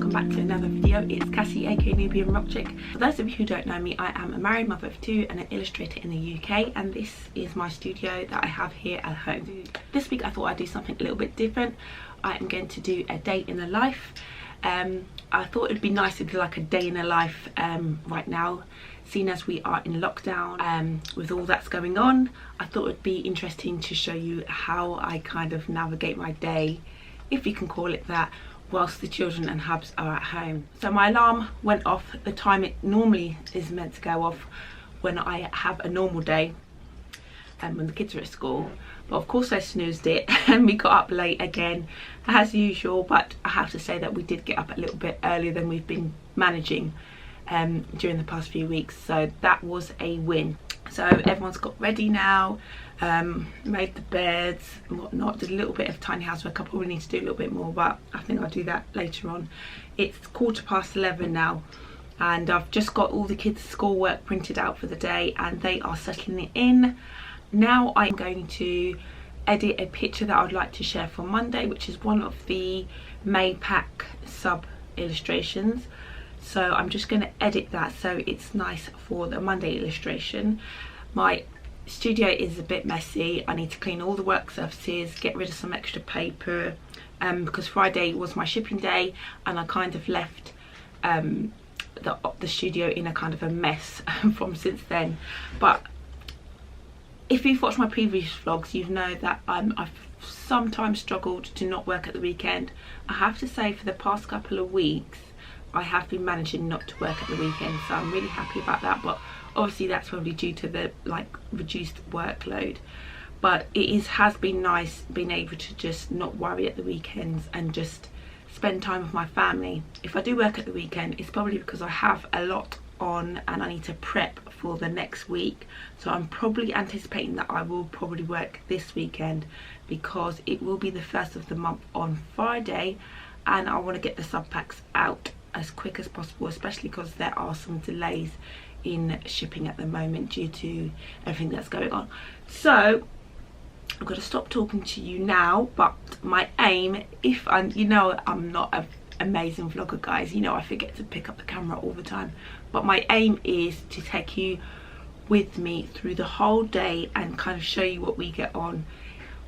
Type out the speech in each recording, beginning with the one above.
welcome back to another video. It's Cassie, aka NubianRockChick. For those of you who don't know me, I am a married mother of two and an illustrator in the UK, and this is my studio that I have here at home. This week I thought I'd do something a little bit different. I am going to do a day in the life. I thought it'd be nice to do like a day in the life right now, seeing as we are in lockdown with all that's going on. I thought it'd be interesting to show you how I kind of navigate my day, if you can call it that, whilst the children and hubs are at home. So my alarm went off the time it normally is meant to go off when I have a normal day when the kids are at school, but of course I snoozed it and we got up late again as usual. But I have to say that we did get up a little bit earlier than we've been managing during the past few weeks, so that was a win. So everyone's got ready now, made the beds and whatnot, did a little bit of tiny housework. I probably need to do a little bit more, but I think I'll do that later on. It's 11:15 now, and I've just got all the kids' schoolwork printed out for the day and they are settling in. Now I'm going to edit a picture that I'd like to share for Monday, which is one of the May pack sub illustrations. So I'm just going to edit that so it's nice for the Monday illustration. My studio is a bit messy. I need to clean all the work surfaces, get rid of some extra paper, because Friday was my shipping day and I kind of left the studio in a kind of a mess from since then. But if you've watched my previous vlogs, you know that I've sometimes struggled to not work at the weekend. I have to say, for the past couple of weeks I have been managing not to work at the weekend, so I'm really happy about that. But obviously that's probably due to the reduced workload. But has been nice being able to just not worry at the weekends and just spend time with my family. If I do work at the weekend, it's probably because I have a lot on and I need to prep for the next week. So I'm probably anticipating that I will probably work this weekend, because it will be the first of the month on Friday and I want to get the sub packs out as quick as possible, especially because there are some delays in shipping at the moment due to everything that's going on. So I'm going to stop talking to you now, but my aim, I'm not an amazing vlogger, guys, you know, I forget to pick up the camera all the time, but my aim is to take you with me through the whole day and kind of show you what we get on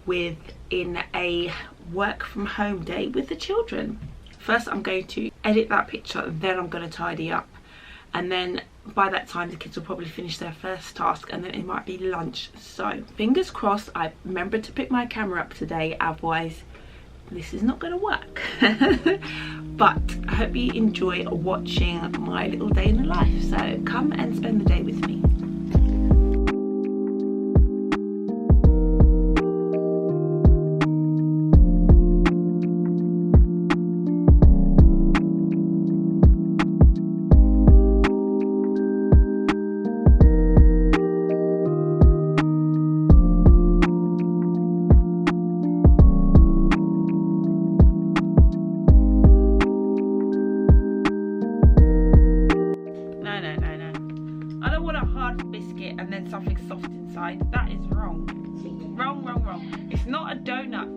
with in a work from home day with the children. First I'm going to edit that picture and then I'm going to tidy up, and then by that time the kids will probably finish their first task and then it might be lunch. So fingers crossed I remember to pick my camera up today, otherwise this is not going to work. But I hope you enjoy watching my little day in the life, so come and spend the day with me. Biscuit and then something soft inside. That is wrong. Wrong. It's not a donut.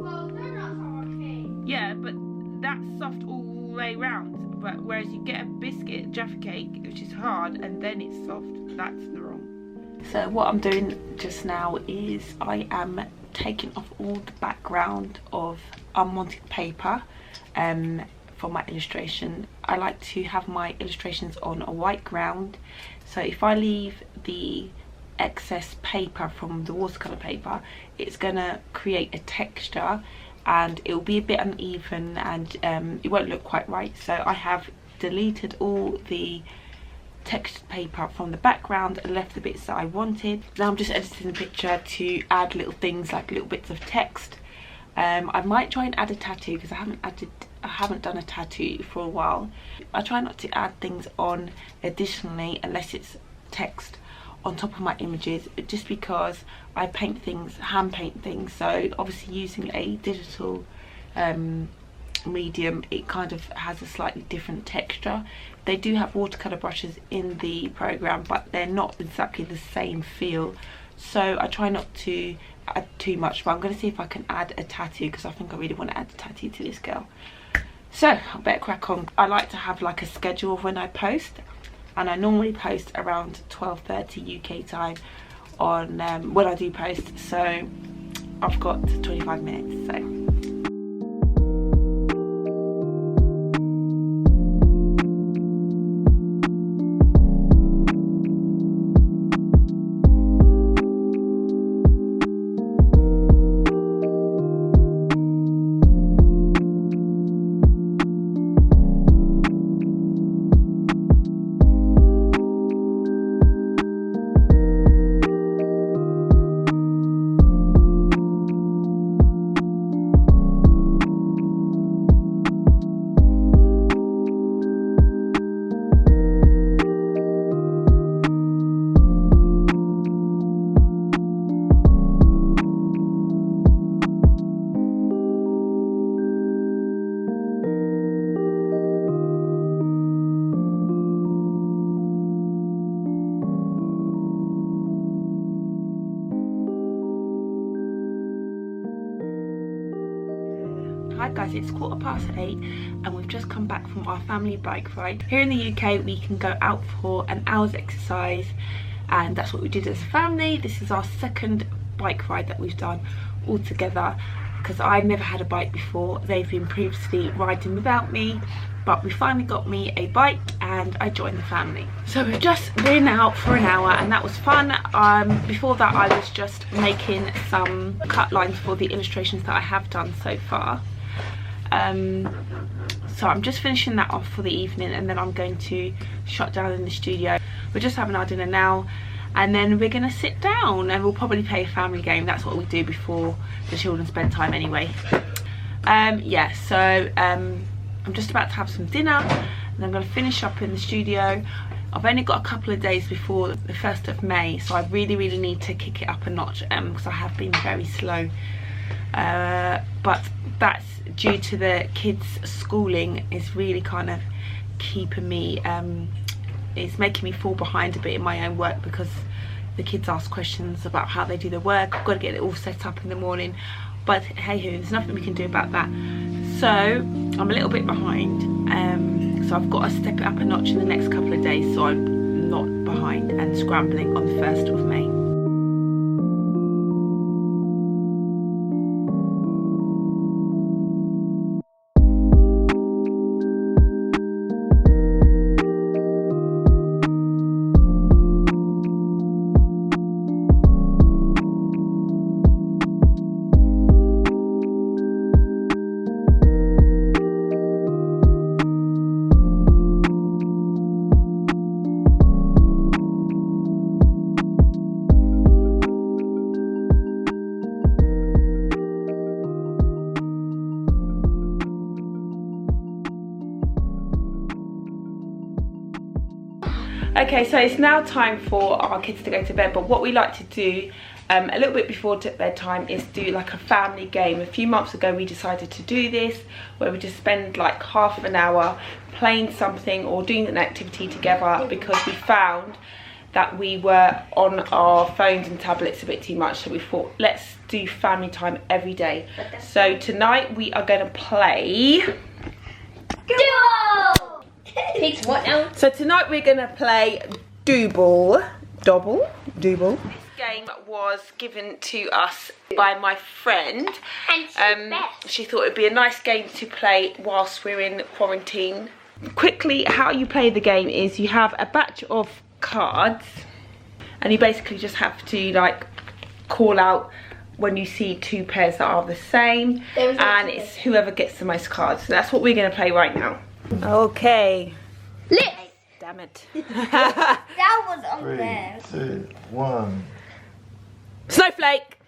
Well, donuts are okay. Yeah, but that's soft all the way round. But whereas you get a biscuit Jaffa cake, which is hard, and then it's soft, that's the wrong. So what I'm doing just now is I am taking off all the background of unwanted paper for my illustration. I like to have my illustrations on a white ground, so if I leave the excess paper from the watercolor paper, it's gonna create a texture and it will be a bit uneven and it won't look quite right. So I have deleted all the textured paper from the background and left the bits that I wanted. Now I'm just editing the picture to add little things like little bits of text. I might try and add a tattoo because I haven't done a tattoo for a while. I try not to add things on additionally unless it's text on top of my images, just because I paint things, hand paint things, so obviously using a digital medium, it kind of has a slightly different texture. They do have watercolor brushes in the program, but they're not exactly the same feel, so I try not to add too much, but I'm going to see if I can add a tattoo, because I think I really want to add a tattoo to this girl. So I better crack on. I like to have like a schedule of when I post, and I normally post around 12:30 UK time on when I do post, so I've got 25 minutes. So hi guys, it's 8:15 and we've just come back from our family bike ride. Here in the UK we can go out for an hour's exercise, and that's what we did as a family. This is our second bike ride that we've done all together, because I never had a bike before. They've been previously riding without me, but we finally got me a bike and I joined the family. So we've just been out for an hour and that was fun. Before that I was just making some cut lines for the illustrations that I have done so far. So I'm just finishing that off for the evening, and then I'm going to shut down in the studio. We're just having our dinner now, and then we're gonna sit down and we'll probably play a family game. That's what we do before the children's bedtime anyway. Yeah, so I'm just about to have some dinner and I'm gonna finish up in the studio. I've only got a couple of days before the 1st of May, so I really need to kick it up a notch, because I have been very slow. But that's due to the kids' schooling is really kind of keeping me, it's making me fall behind a bit in my own work, because the kids ask questions about how they do their work. I've got to get it all set up in the morning, but hey ho, there's nothing we can do about that. So I'm a little bit behind, so I've got to step it up a notch in the next couple of days so I'm not behind and scrambling on the 1st of May. Okay, so it's now time for our kids to go to bed, but what we like to do a little bit before bedtime is do like a family game. A few months ago we decided to do this, where we just spend like half an hour playing something or doing an activity together, because we found that we were on our phones and tablets a bit too much, so we thought let's do family time every day. So tonight we are going to play Pick what now? So tonight we're gonna play Double. This game was given to us by my friend. And she thought it'd be a nice game to play whilst we're in quarantine. Quickly, how you play the game is you have a batch of cards, and you basically just have to like call out when you see two pairs that are the same, and it's whoever gets the most cards. So that's what we're gonna play right now. Okay. Lips. Damn it. That was on there. 3, 2, 1. Snowflake.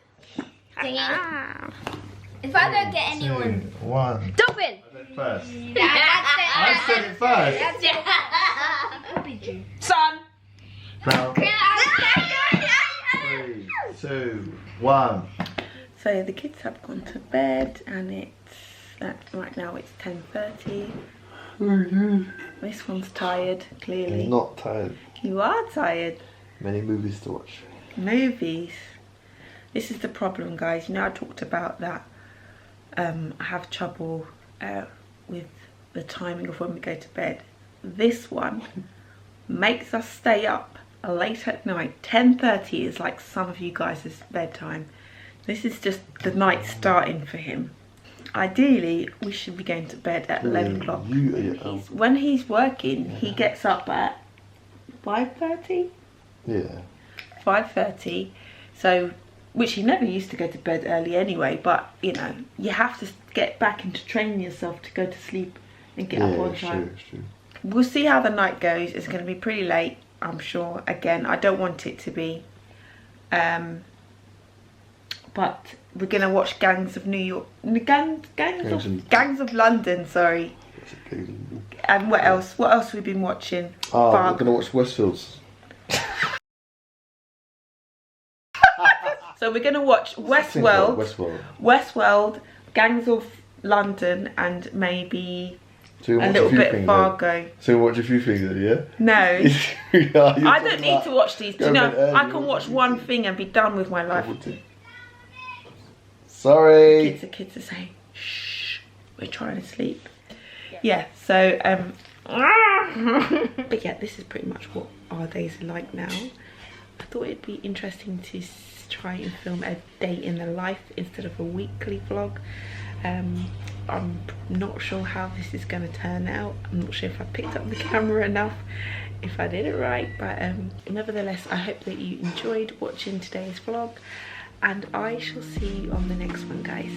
If I don't get anyone. 2, 1. Dolphin. First. I said it first. Sun. Now. 3, 2, 1. So the kids have gone to bed, and it's right now it's 10:30. This one's tired, clearly. I'm not tired. You are tired. Many movies to watch. Movies. This is the problem, guys. You know, I talked about that I have trouble with the timing of when we go to bed. This one makes us stay up late at night. 10:30 is like some of you guys' bedtime. This is just the night starting for him. Ideally, we should be going to bed at 11 o'clock. When he's working, he gets up at 5:30? Yeah. 5:30. So, which he never used to go to bed early anyway, but you know, you have to get back into training yourself to go to sleep and get up on time. It's true. We'll see how the night goes. It's going to be pretty late, I'm sure. Again, I don't want it to be. But we're going to watch Gangs of New York. Gangs of London, sorry. And what else? What else have we been watching? Oh, we're going to watch Westfields. So we're going to watch Westworld, Gangs of London, and maybe a little bit of Fargo. So we'll watch a few things then, yeah? No. I don't need to watch these. Do you know, I can watch one thing and be done with my life. Sorry. The kids are saying, shh, we're trying to sleep. Yeah, so, but yeah, this is pretty much what our days are like now. I thought it'd be interesting to try and film a day in the life instead of a weekly vlog. I'm not sure how this is going to turn out. I'm not sure if I picked up the camera enough, if I did it right, but nevertheless, I hope that you enjoyed watching today's vlog, and I shall see you on the next one, guys.